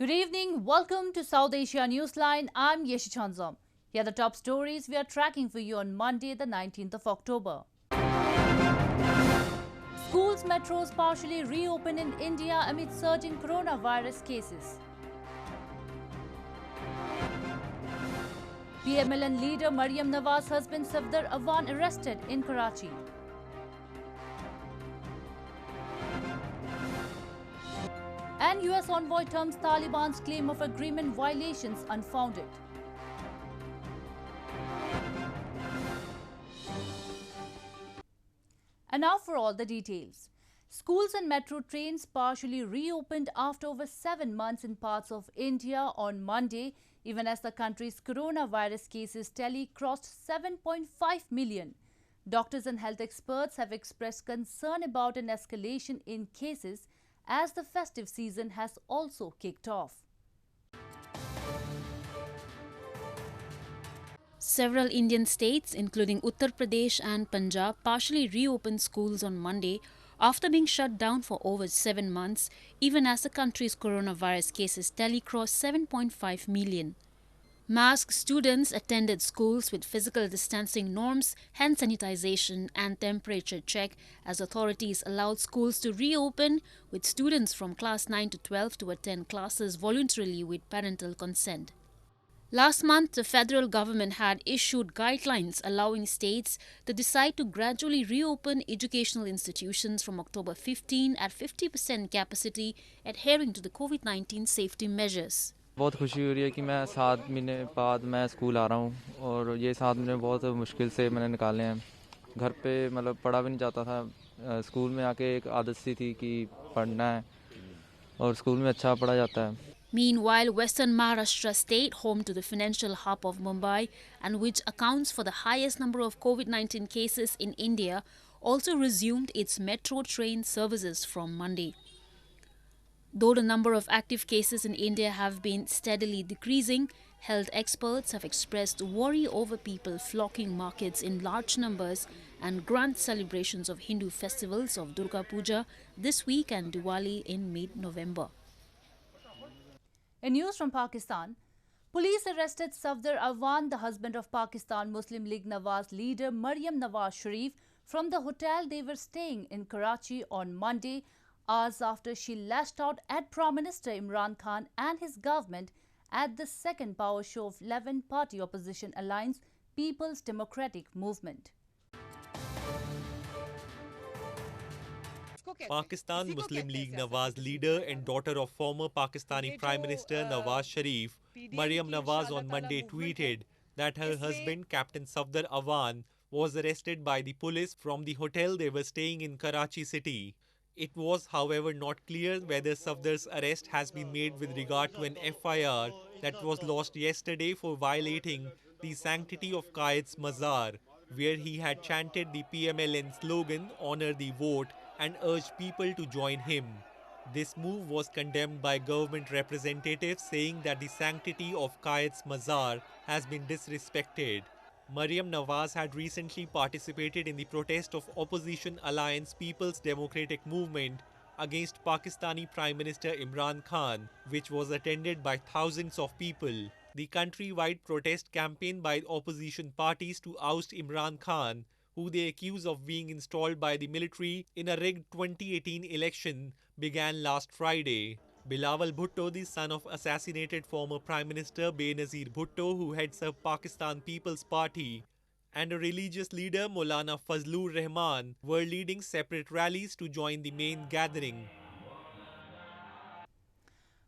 Good evening. Welcome to South Asia Newsline. I'm Yeshi Chanzom. Here are the top stories we are tracking for you on Monday, the 19th of October. Schools, metros partially reopen in India amid surging coronavirus cases. PML-N leader Maryam Nawaz husband Safdar Awan arrested in Karachi. And US envoy terms Taliban's claim of agreement violations unfounded. And now for all the details. Schools and metro trains partially reopened after over 7 months in parts of India on Monday, even as the country's coronavirus cases tally crossed 7.5 million. Doctors and health experts have expressed concern about an escalation in cases as the festive season has also kicked off. Several Indian states, including Uttar Pradesh and Punjab, partially reopened schools on Monday after being shut down for over 7 months, even as the country's coronavirus cases tally crossed 7.5 million. Masked students attended schools with physical distancing norms, hand sanitization and temperature check as authorities allowed schools to reopen, with students from class 9 to 12 to attend classes voluntarily with parental consent. Last month, the federal government had issued guidelines allowing states to decide to gradually reopen educational institutions from October 15 at 50% capacity, adhering to the COVID-19 safety measures. बहुत खुशी हो रही है कि मैं 7 महीने बाद मैं स्कूल आ रहा हूँ और ये 7 महीने बहुत मुश्किल से मैंने निकाले हैं। घर पे मतलब पढ़ा भी नहीं जाता था। स्कूल में आके एक आदत सी थी कि पढ़ना है और स्कूल में अच्छा पढ़ा जाता है। Meanwhile, Western Maharashtra state, home to the financial hub of Mumbai and which accounts for the highest number of COVID-19 cases in India, also resumed its metro train services from Monday. Though the number of active cases in India have been steadily decreasing, health experts have expressed worry over people flocking markets in large numbers and grand celebrations of Hindu festivals of Durga Puja this week and Diwali in mid-November. In news from Pakistan, police arrested Safdar Awan, the husband of Pakistan Muslim League-Nawaz leader Maryam Nawaz Sharif, from the hotel they were staying in Karachi on Monday, hours after she lashed out at Prime Minister Imran Khan and his government at the second power show of 11-party opposition alliance People's Democratic Movement. Pakistan Muslim League-Nawaz leader and daughter of former Pakistani Prime Minister Nawaz Sharif, Maryam Nawaz on Monday tweeted that her husband Captain Safdar Awan was arrested by the police from the hotel they were staying in Karachi city. It was, however, not clear whether Safdar's arrest has been made with regard to an FIR that was lodged yesterday for violating the sanctity of Qaid's Mazar, where he had chanted the PML-N slogan, "Honor the vote," and urged people to join him. This move was condemned by government representatives, saying that the sanctity of Qaid's Mazar has been disrespected. Maryam Nawaz had recently participated in the protest of opposition alliance People's Democratic Movement against Pakistani Prime Minister Imran Khan, which was attended by thousands of people. The country-wide protest campaign by opposition parties to oust Imran Khan, who they accuse of being installed by the military in a rigged 2018 election, began last Friday. Bilawal Bhutto, the son of assassinated former Prime Minister Benazir Bhutto, who heads up Pakistan People's Party, and a religious leader Maulana Fazlur Rahman were leading separate rallies to join the main gathering.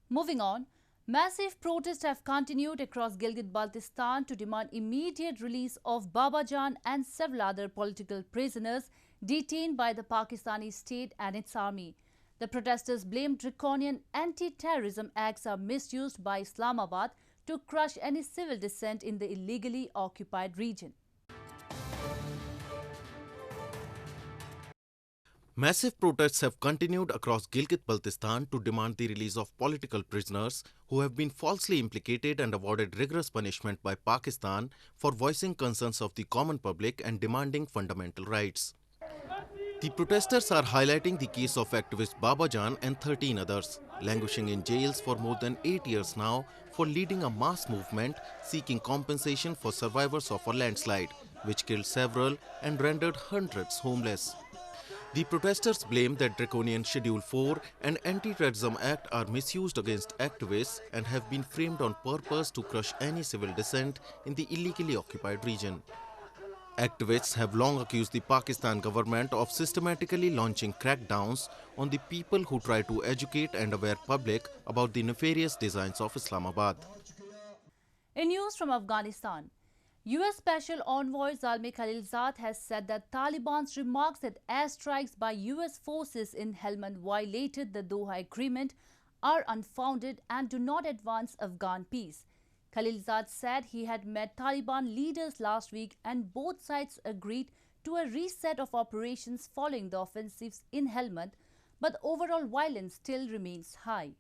Moving on, massive protests have continued across Gilgit Baltistan to demand immediate release of Babajan and several other political prisoners detained by the Pakistani state and its army. The protesters blame draconian anti-terrorism acts are misused by Islamabad to crush any civil dissent in the illegally occupied region. Massive protests have continued across Gilgit Baltistan to demand the release of political prisoners who have been falsely implicated and awarded rigorous punishment by Pakistan for voicing concerns of the common public and demanding fundamental rights. The protesters are highlighting the case of activist Babajan and 13 others, languishing in jails for more than 8 years now for leading a mass movement seeking compensation for survivors of a landslide, which killed several and rendered hundreds homeless. The protesters blame that Draconian Schedule 4 and Anti-Terrorism Act are misused against activists and have been framed on purpose to crush any civil dissent in the illegally occupied region. Activists have long accused the Pakistan government of systematically launching crackdowns on the people who try to educate and aware public about the nefarious designs of Islamabad. In news from Afghanistan, U.S. Special Envoy Zalmay Khalilzad has said that Taliban's remarks that airstrikes by U.S. forces in Helmand violated the Doha Agreement are unfounded and do not advance Afghan peace. Khalilzad said he had met Taliban leaders last week and both sides agreed to a reset of operations following the offensives in Helmand, but overall violence still remains high.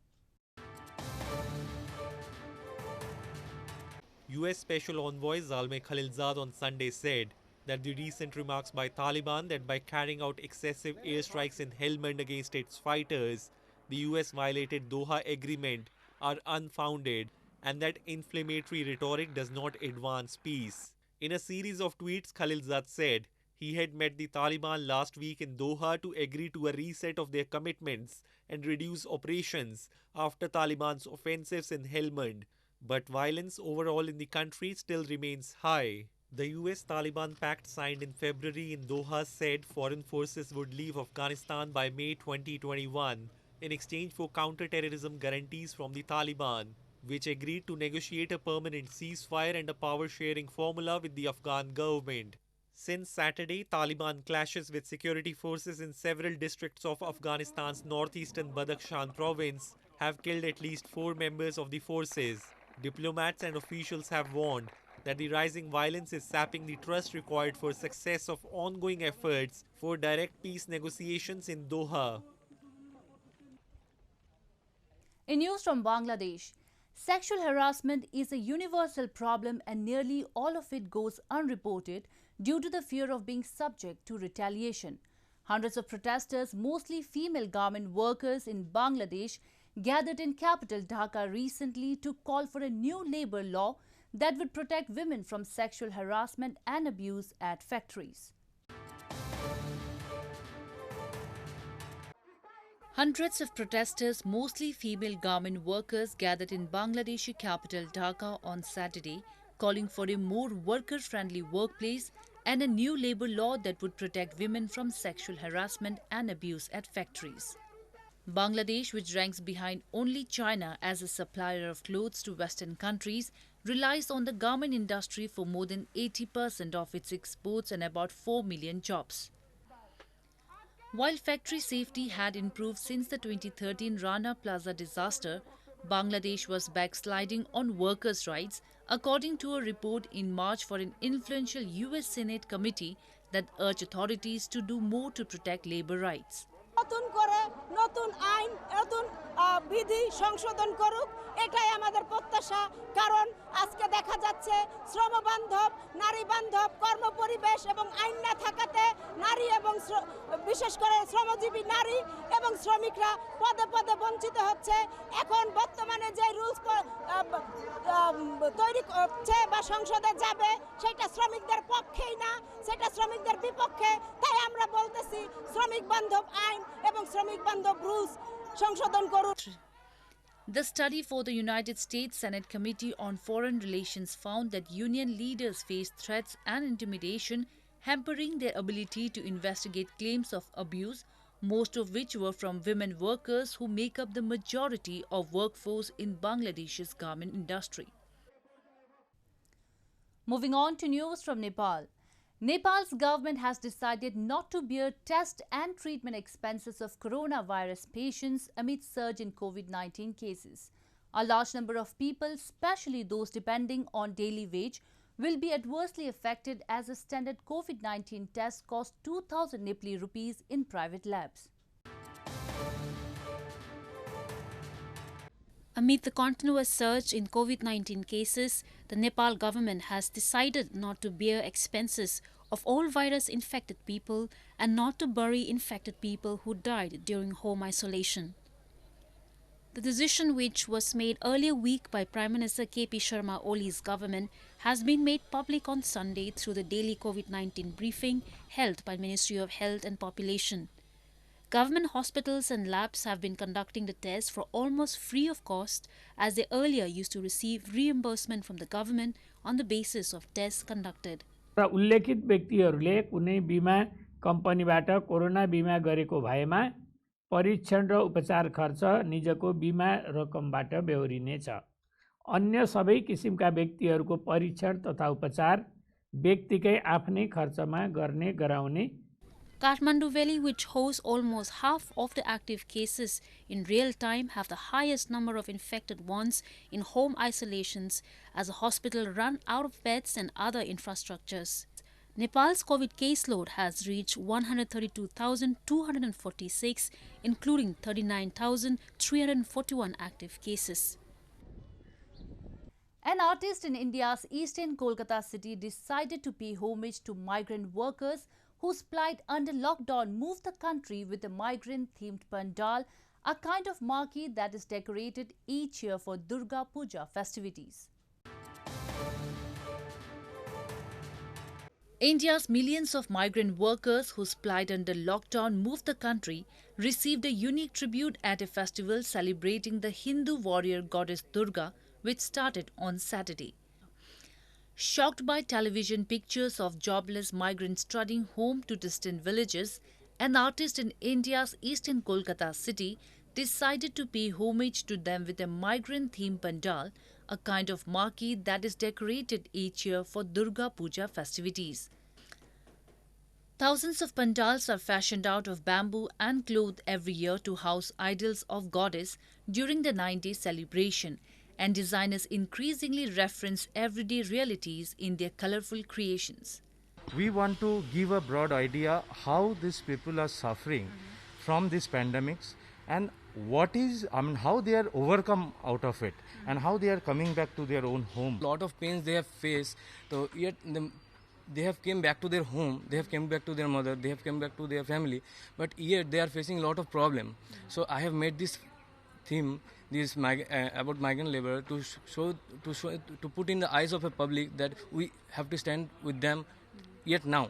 US Special Envoy Zalmay Khalilzad on Sunday said that the recent remarks by Taliban that by carrying out excessive airstrikes in Helmand against its fighters, the US violated Doha Agreement are unfounded and that inflammatory rhetoric does not advance peace. In a series of tweets, Khalilzad said he had met the Taliban last week in Doha to agree to a reset of their commitments and reduce operations after Taliban's offensives in Helmand. But violence overall in the country still remains high. The US-Taliban pact signed in February in Doha said foreign forces would leave Afghanistan by May 2021 in exchange for counter-terrorism guarantees from the Taliban, which agreed to negotiate a permanent ceasefire and a power-sharing formula with the Afghan government. Since Saturday, Taliban clashes with security forces in several districts of Afghanistan's northeastern Badakhshan province have killed at least 4 members of the forces. Diplomats and officials have warned that the rising violence is sapping the trust required for success of ongoing efforts for direct peace negotiations in Doha. In news from Bangladesh, sexual harassment is a universal problem and nearly all of it goes unreported due to the fear of being subject to retaliation. Hundreds of protesters, mostly female garment workers in Bangladesh, gathered in capital Dhaka recently to call for a new labour law that would protect women from sexual harassment and abuse at factories. Hundreds of protesters, mostly female garment workers, gathered in Bangladeshi capital Dhaka on Saturday, calling for a more worker-friendly workplace and a new labour law that would protect women from sexual harassment and abuse at factories. Bangladesh, which ranks behind only China as a supplier of clothes to Western countries, relies on the garment industry for more than 80% of its exports and about 4 million jobs. While factory safety had improved since the 2013 Rana Plaza disaster, Bangladesh was backsliding on workers' rights, according to a report in March for an influential US Senate committee that urged authorities to do more to protect labor rights. নতুন করে নতুন আইন নতুন বিধি সংশোধন করুক এটাই আমাদের প্রত্যাশা কারণ আজকে দেখা যাচ্ছে শ্রমবান্ধব নারী বান্ধব কর্মপরিবেশ এবং আইন না থাকাতে নারী এবং বিশেষ করে শ্রমজীবী নারী এবং শ্রমিকরা পদে পদে বঞ্চিত হচ্ছে এখন বর্তমানে যে রুলস তৈরি হচ্ছে বা সংসদে যাবে সেটা শ্রমিকদের পক্ষেই না সেটা শ্রমিকদের বিপক্ষে তাই আমরা বলতেছি শ্রমিক বান্ধব আইন এবং শ্রমিক বান্ধব রুলস সংশোধন করুন The study for the United States Senate Committee on Foreign Relations found that union leaders face threats and intimidation, hampering their ability to investigate claims of abuse, most of which were from women workers who make up the majority of workforce in Bangladesh's garment industry. Moving on to news from Nepal. Nepal's government has decided not to bear test and treatment expenses of coronavirus patients amid surge in COVID-19 cases. A large number of people, especially those depending on daily wage, will be adversely affected as a standard COVID-19 test costs 2,000 Nepali rupees in private labs. Amid the continuous surge in COVID-19 cases, the Nepal government has decided not to bear expenses of all virus-infected people and not to bury infected people who died during home isolation. The decision, which was made earlier week by Prime Minister KP Sharma Oli's government, has been made public on Sunday through the daily COVID-19 briefing held by Ministry of Health and Population. Government hospitals and labs have been conducting the tests for almost free of cost, as they earlier used to receive reimbursement from the government on the basis of tests conducted. उल्लेखित व्यक्तिहरूले कुनै बीमा कम्पनीबाट corona बीमा गरेको भएमा परीक्षण र उपचार खर्च निजको बीमा रकमबाट बेहोरिनेछ। अन्य सबै किसिमका व्यक्तिहरूको परीक्षण तथा उपचार व्यक्तिकै आफ्नै खर्चमा गर्ने गराउने। Kathmandu Valley, which hosts almost half of the active cases in real time, have the highest number of infected ones in home isolations as the hospital run out of beds and other infrastructures. Nepal's COVID caseload has reached 132,246, including 39,341 active cases. An artist in India's eastern Kolkata city decided to pay homage to migrant workers whose plight under lockdown moved the country with a migrant-themed pandal, a kind of marquee that is decorated each year for Durga Puja festivities. India's millions of migrant workers whose plight under lockdown moved the country received a unique tribute at a festival celebrating the Hindu warrior goddess Durga, which started on Saturday. Shocked by television pictures of jobless migrants trudging home to distant villages, an artist in India's eastern Kolkata city decided to pay homage to them with a migrant-themed pandal, a kind of marquee that is decorated each year for Durga Puja festivities. Thousands of pandals are fashioned out of bamboo and clothed every year to house idols of goddess during the 9-day celebration, and designers increasingly reference everyday realities in their colorful creations. We want to give a broad idea how these people are suffering from these pandemics and how they are overcome out of it and how they are coming back to their own home. Lot of pains they have faced, so yet they have came back to their home, they have come back to their mother, they have come back to their family, but yet they are facing a lot of problem. So I have made this theme about migrant labor to put in the eyes of a public that we have to stand with them yet now.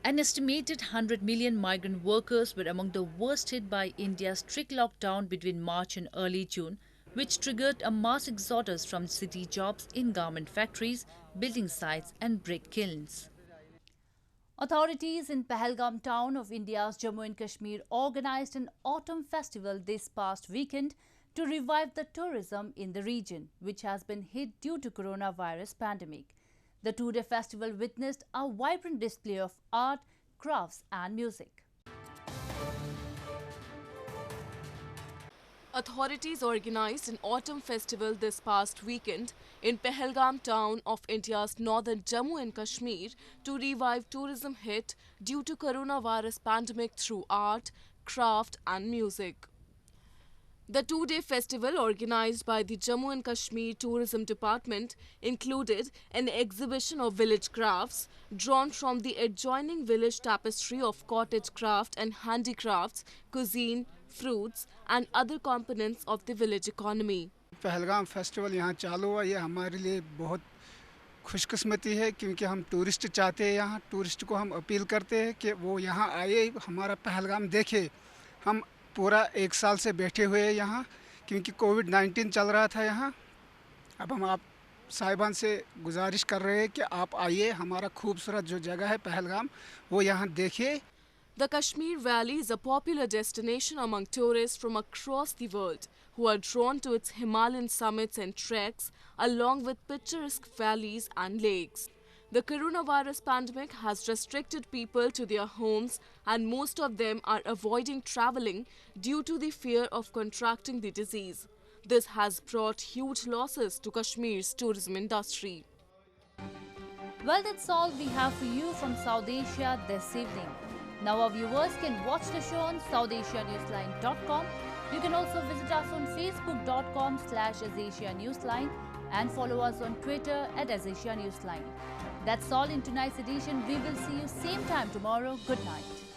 An estimated 100 million migrant workers were among the worst hit by India's strict lockdown between March and early June, which triggered a mass exodus from city jobs in garment factories, building sites and brick kilns. Authorities in Pahalgam town of India's Jammu and Kashmir organized an autumn festival this past weekend to revive the tourism in the region, which has been hit due to coronavirus pandemic. The two-day festival witnessed a vibrant display of art, crafts and music. Authorities organized an autumn festival this past weekend in Pahalgam town of India's northern Jammu and Kashmir to revive tourism hit due to coronavirus pandemic through art, craft and music. The two-day festival organized by the Jammu and Kashmir Tourism Department included an exhibition of village crafts drawn from the adjoining village tapestry of cottage craft and handicrafts, cuisine, fruits and other components of the village economy. Pahalgam festival यहाँ चालू हुआ, ये हमारे लिए बहुत खुशकिस्मती है क्योंकि हम टूरिस्ट चाहते हैं। यहाँ टूरिस्ट को हम अपील करते हैं कि वो यहाँ आए, हमारा पहलगाम देखे। हम पूरा 1 साल से बैठे हुए हैं यहाँ क्योंकि कोविड-19 चल रहा था यहाँ। अब हम आप साहिबान से गुजारिश कर रहे हैं कि आप आइए, हमारा खूबसूरत जो जगह है पहलगाम वो यहाँ देखिए। The Kashmir Valley is a popular destination among tourists from across the world who are drawn to its Himalayan summits and treks along with picturesque valleys and lakes. The coronavirus pandemic has restricted people to their homes and most of them are avoiding travelling due to the fear of contracting the disease. This has brought huge losses to Kashmir's tourism industry. Well, that's all we have for you from South Asia this evening. Now our viewers can watch the show on SouthAsiaNewsline.com. You can also visit us on Facebook.com/AsAsiaNewsline and follow us on Twitter @AsAsiaNewsline. That's all in tonight's edition. We will see you same time tomorrow. Good night.